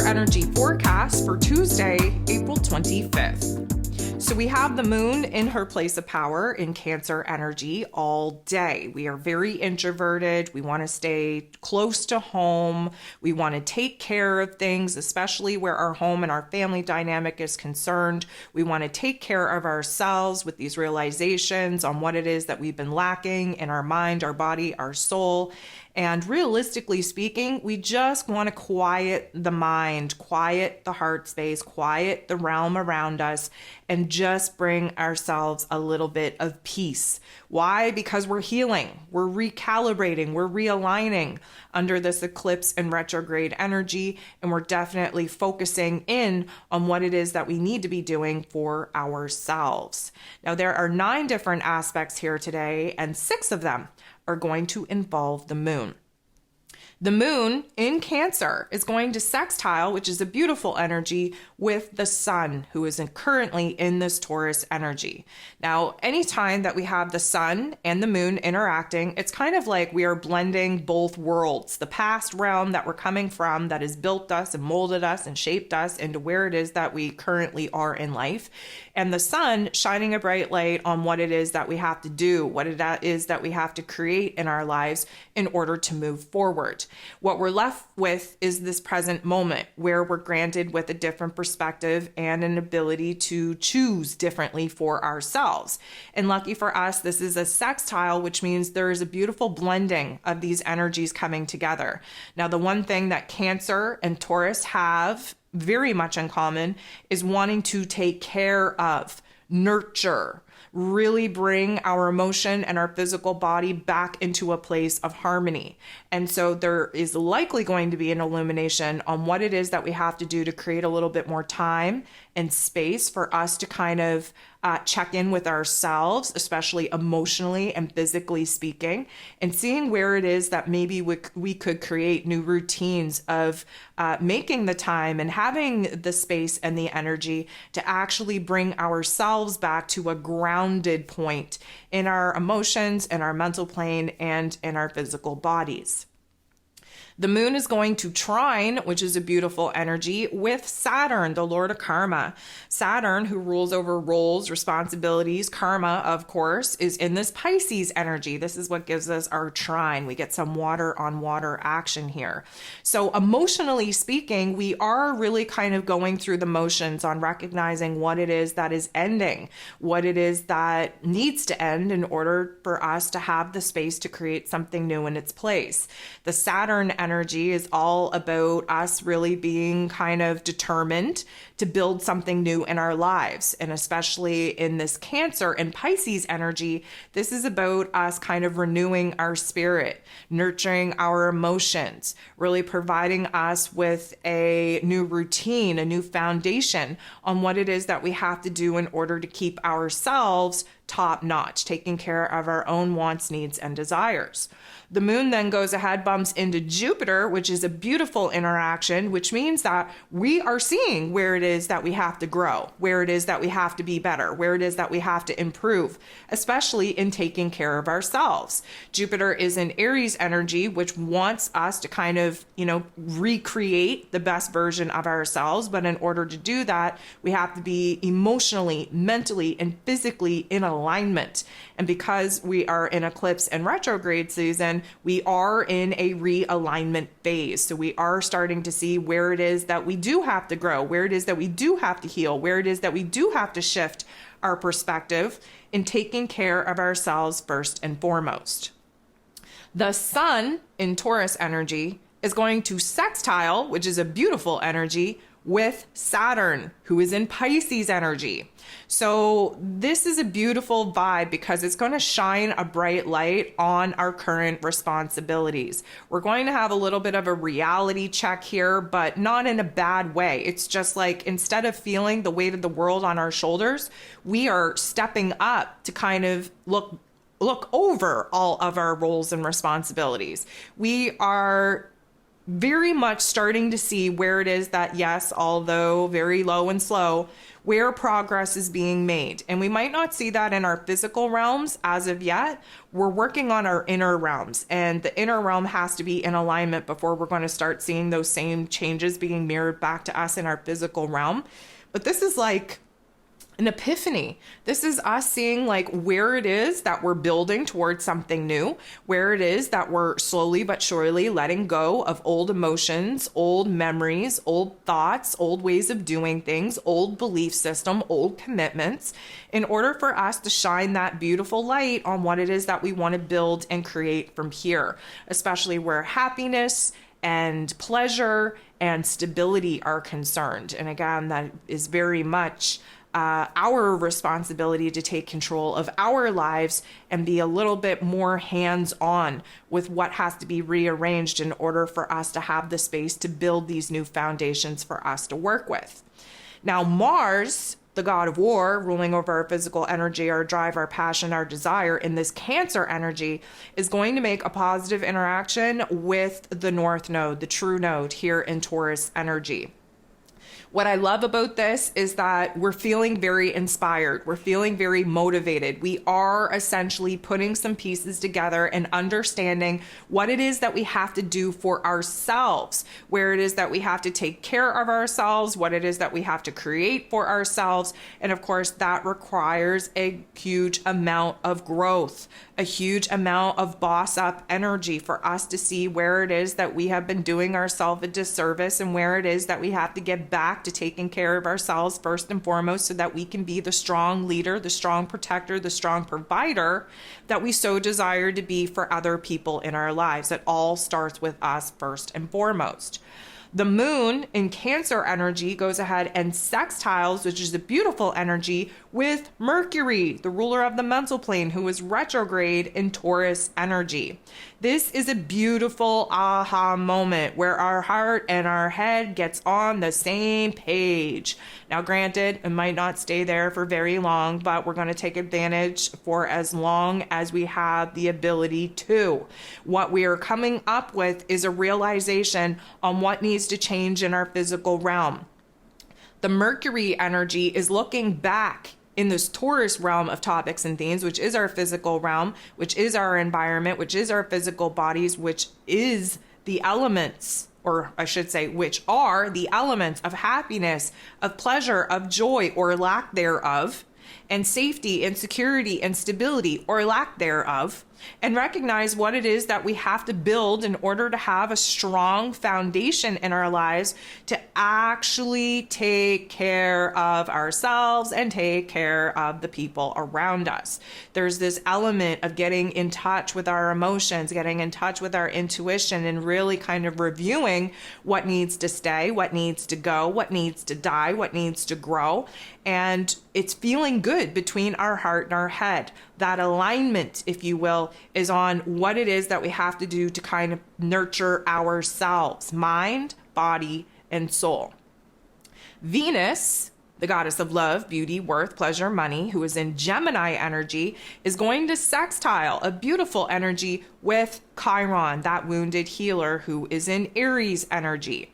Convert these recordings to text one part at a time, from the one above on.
energy forecast for Tuesday, April 25th. So we have the moon in her place of power in Cancer energy all day. We are very introverted. We want to stay close to home. We want to take care of things, especially where our home and our family dynamic is concerned. We want to take care of ourselves with these realizations on what it is that we've been lacking in our mind, our body, our soul. And realistically speaking, we just want to quiet the mind, quiet the heart space, quiet the realm around us, and just bring ourselves a little bit of peace. Why? Because we're healing, we're recalibrating, we're realigning under this eclipse and retrograde energy, and we're definitely focusing in on what it is that we need to be doing for ourselves. Now, there are 9 different aspects here today, and 6 of them are going to involve the moon. The moon in Cancer is going to sextile, which is a beautiful energy, with the sun, who is currently in this Taurus energy. Now, anytime that we have the sun and the moon interacting, it's kind of like we are blending both worlds. The past realm that we're coming from that has built us and molded us and shaped us into where it is that we currently are in life. And the sun shining a bright light on what it is that we have to do, what it is that we have to create in our lives in order to move forward. What we're left with is this present moment where we're granted with a different perspective and an ability to choose differently for ourselves. And lucky for us, this is a sextile, which means there is a beautiful blending of these energies coming together. Now, the one thing that Cancer and Taurus have very much in common is wanting to take care of, nurture, really bring our emotion and our physical body back into a place of harmony. And so there is likely going to be an illumination on what it is that we have to do to create a little bit more time and space for us to kind of check in with ourselves, especially emotionally and physically speaking, and seeing where it is that maybe we could create new routines of making the time and having the space and the energy to actually bring ourselves back to a grounded point in our emotions, in our mental plane, and in our physical bodies. The moon is going to trine, which is a beautiful energy, with Saturn, the Lord of Karma. Saturn, who rules over roles, responsibilities, karma, of course, is in this Pisces energy. This is what gives us our trine. We get some water on water action here. So emotionally speaking, we are really kind of going through the motions on recognizing what it is that is ending, what it is that needs to end in order for us to have the space to create something new in its place. The Saturn energy is all about us really being kind of determined to build something new in our lives. And especially in this Cancer and Pisces energy, this is about us kind of renewing our spirit, nurturing our emotions, really providing us with a new routine, a new foundation on what it is that we have to do in order to keep ourselves top notch, taking care of our own wants, needs, and desires. The moon then goes ahead, bumps into Jupiter, which is a beautiful interaction, which means that we are seeing where it is that we have to grow, where it is that we have to be better, where it is that we have to improve, especially in taking care of ourselves. Jupiter is an Aries energy, which wants us to kind of, recreate the best version of ourselves. But in order to do that, we have to be emotionally, mentally, and physically in alignment. And because we are in eclipse and retrograde season, we are in a realignment phase. So we are starting to see where it is that we do have to grow, where it is that we do have to heal, where it is that we do have to shift our perspective in taking care of ourselves first and foremost. The sun in Taurus energy is going to sextile, which is a beautiful energy, with Saturn, who is in Pisces energy. So this is a beautiful vibe because it's going to shine a bright light on our current responsibilities. We're going to have a little bit of a reality check here, but not in a bad way. It's just like, instead of feeling the weight of the world on our shoulders, we are stepping up to kind of look over all of our roles and responsibilities. We are very much starting to see where it is that, yes, although very low and slow, where progress is being made. And we might not see that in our physical realms as of yet. We're working on our inner realms, and the inner realm has to be in alignment before we're going to start seeing those same changes being mirrored back to us in our physical realm. But this is like an epiphany. This is us seeing like where it is that we're building towards something new, where it is that we're slowly but surely letting go of old emotions, old memories, old thoughts, old ways of doing things, old belief system, old commitments, in order for us to shine that beautiful light on what it is that we want to build and create from here, especially where happiness and pleasure and stability are concerned. And again, that is very much our responsibility to take control of our lives and be a little bit more hands-on with what has to be rearranged in order for us to have the space to build these new foundations for us to work with. Now, Mars, the god of war, ruling over our physical energy, our drive, our passion, our desire, in this Cancer energy, is going to make a positive interaction with the North Node, the true node here in Taurus energy. What I love about this is that we're feeling very inspired. We're feeling very motivated. We are essentially putting some pieces together and understanding what it is that we have to do for ourselves, where it is that we have to take care of ourselves, what it is that we have to create for ourselves. And of course, that requires a huge amount of growth, a huge amount of boss up energy for us to see where it is that we have been doing ourselves a disservice and where it is that we have to get back to taking care of ourselves first and foremost so that we can be the strong leader, the strong protector, the strong provider that we so desire to be for other people in our lives. It all starts with us first and foremost. The moon in Cancer energy goes ahead and sextiles, which is a beautiful energy, with Mercury, the ruler of the mental plane, who is retrograde in Taurus energy. This is a beautiful aha moment where our heart and our head gets on the same page. Now, granted, it might not stay there for very long, but we're going to take advantage for as long as we have the ability to. What we are coming up with is a realization on what needs to change in our physical realm. The Mercury energy is looking back in this Taurus realm of topics and themes, which is our physical realm, which is our environment, which is our physical bodies, which is the elements, or I should say, which are the elements of happiness, of pleasure, of joy, or lack thereof, and safety and security and stability, or lack thereof, and recognize what it is that we have to build in order to have a strong foundation in our lives to actually take care of ourselves and take care of the people around us. There's this element of getting in touch with our emotions, getting in touch with our intuition, and really kind of reviewing what needs to stay, what needs to go, what needs to die, what needs to grow. And it's feeling good between our heart and our head. That alignment, if you will, is on what it is that we have to do to kind of nurture ourselves, mind, body, and soul. Venus, the goddess of love, beauty, worth, pleasure, money, who is in Gemini energy, is going to sextile, a beautiful energy, with Chiron, that wounded healer, who is in Aries energy.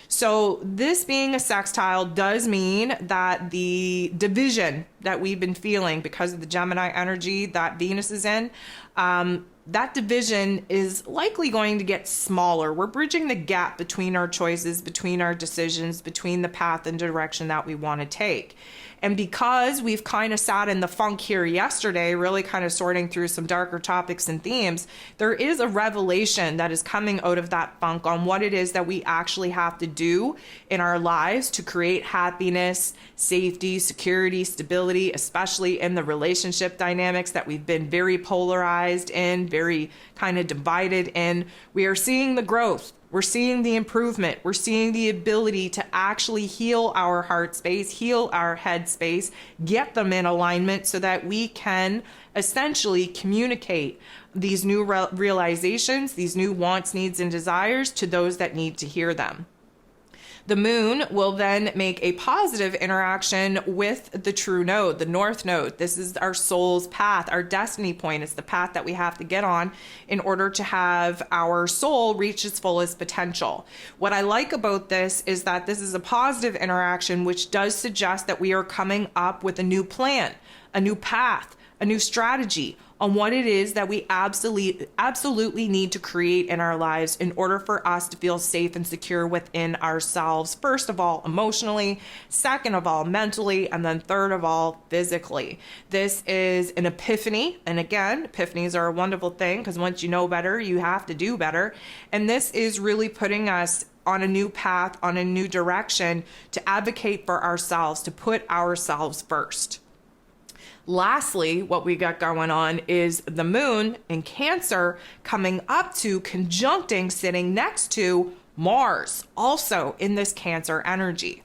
So this being a sextile does mean that the division that we've been feeling because of the Gemini energy that Venus is in, that division is likely going to get smaller. We're bridging the gap between our choices, between our decisions, between the path and direction that we want to take. And because we've kind of sat in the funk here yesterday, really kind of sorting through some darker topics and themes, there is a revelation that is coming out of that funk on what it is that we actually have to do in our lives to create happiness, safety, security, stability, especially in the relationship dynamics that we've been very polarized in, very kind of divided in. We are seeing the growth. We're seeing the improvement. We're seeing the ability to actually heal our heart space, heal our head space, get them in alignment so that we can essentially communicate these new realizations, these new wants, needs, and desires to those that need to hear them. The moon will then make a positive interaction with the true node, the north node. This is our soul's path, our destiny point. It's the path that we have to get on in order to have our soul reach its fullest potential. What I like about this is that this is a positive interaction, which does suggest that we are coming up with a new plan, a new path, a new strategy on what it is that we absolutely need to create in our lives in order for us to feel safe and secure within ourselves. First of all, emotionally, second of all, mentally, and then third of all, physically. This is an epiphany. And again, epiphanies are a wonderful thing because once you know better, you have to do better. And this is really putting us on a new path, on a new direction to advocate for ourselves, to put ourselves first. Lastly, what we got going on is the moon in Cancer coming up to, conjuncting, sitting next to Mars, also in this Cancer energy.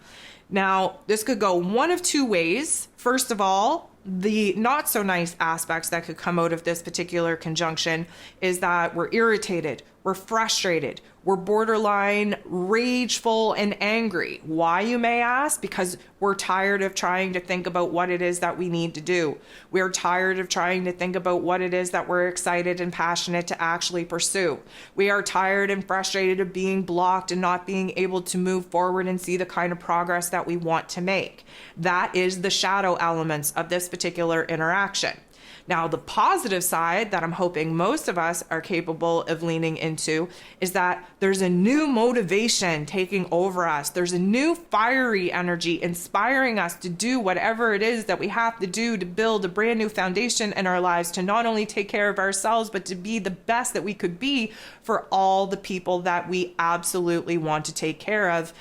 Now, this could go one of two ways. First of all, the not so nice aspects that could come out of this particular conjunction is that we're irritated, we're frustrated, we're borderline rageful and angry. Why, you may ask? Because we're tired of trying to think about what it is that we need to do. We're tired of trying to think about what it is that we're excited and passionate to actually pursue. We are tired and frustrated of being blocked and not being able to move forward and see the kind of progress that we want to make. That is the shadow elements of this particular interaction. Now, the positive side that I'm hoping most of us are capable of leaning into is that there's a new motivation taking over us. There's a new fiery energy inspiring us to do whatever it is that we have to do to build a brand new foundation in our lives, to not only take care of ourselves, but to be the best that we could be for all the people that we absolutely want to take care of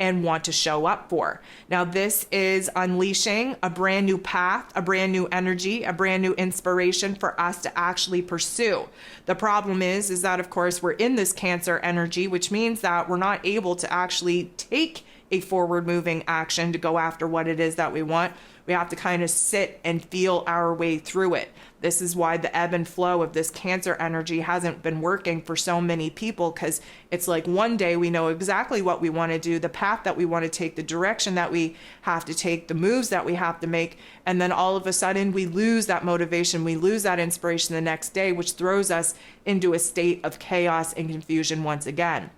and want to show up for. Now, this is unleashing a brand new path, a brand new energy, a brand new inspiration for us to actually pursue. The problem is that, of course, we're in this Cancer energy, which means that we're not able to actually take a forward moving action to go after what it is that we want. We have to kind of sit and feel our way through it. This is why the ebb and flow of this Cancer energy hasn't been working for so many people, because it's like one day we know exactly what we want to do, the path that we want to take, the direction that we have to take, the moves that we have to make, and then all of a sudden we lose that motivation, we lose that inspiration the next day, which throws us into a state of chaos and confusion once again.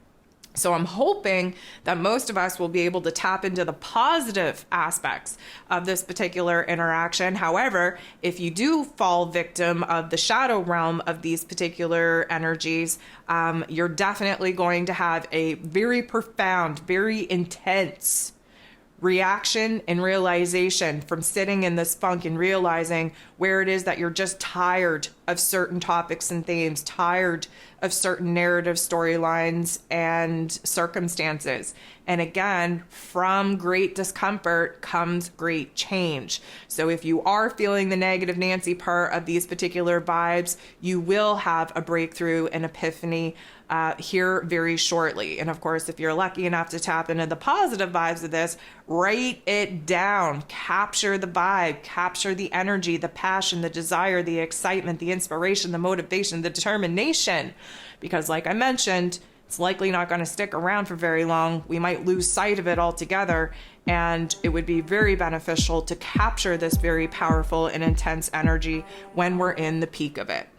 So I'm hoping that most of us will be able to tap into the positive aspects of this particular interaction. However, if you do fall victim of the shadow realm of these particular energies, you're definitely going to have a very profound, very intense reaction and realization from sitting in this funk and realizing where it is that you're just tired of certain topics and themes, tired of certain narrative storylines and circumstances. And again, from great discomfort comes great change. So if you are feeling the negative Nancy part of these particular vibes, you will have a breakthrough, an epiphany here very shortly. And of course, if you're lucky enough to tap into the positive vibes of this, write it down, capture the vibe, capture the energy, the passion, the desire, the excitement, the inspiration, the motivation, the determination. Because like I mentioned, it's likely not going to stick around for very long. We might lose sight of it altogether, and it would be very beneficial to capture this very powerful and intense energy when we're in the peak of it.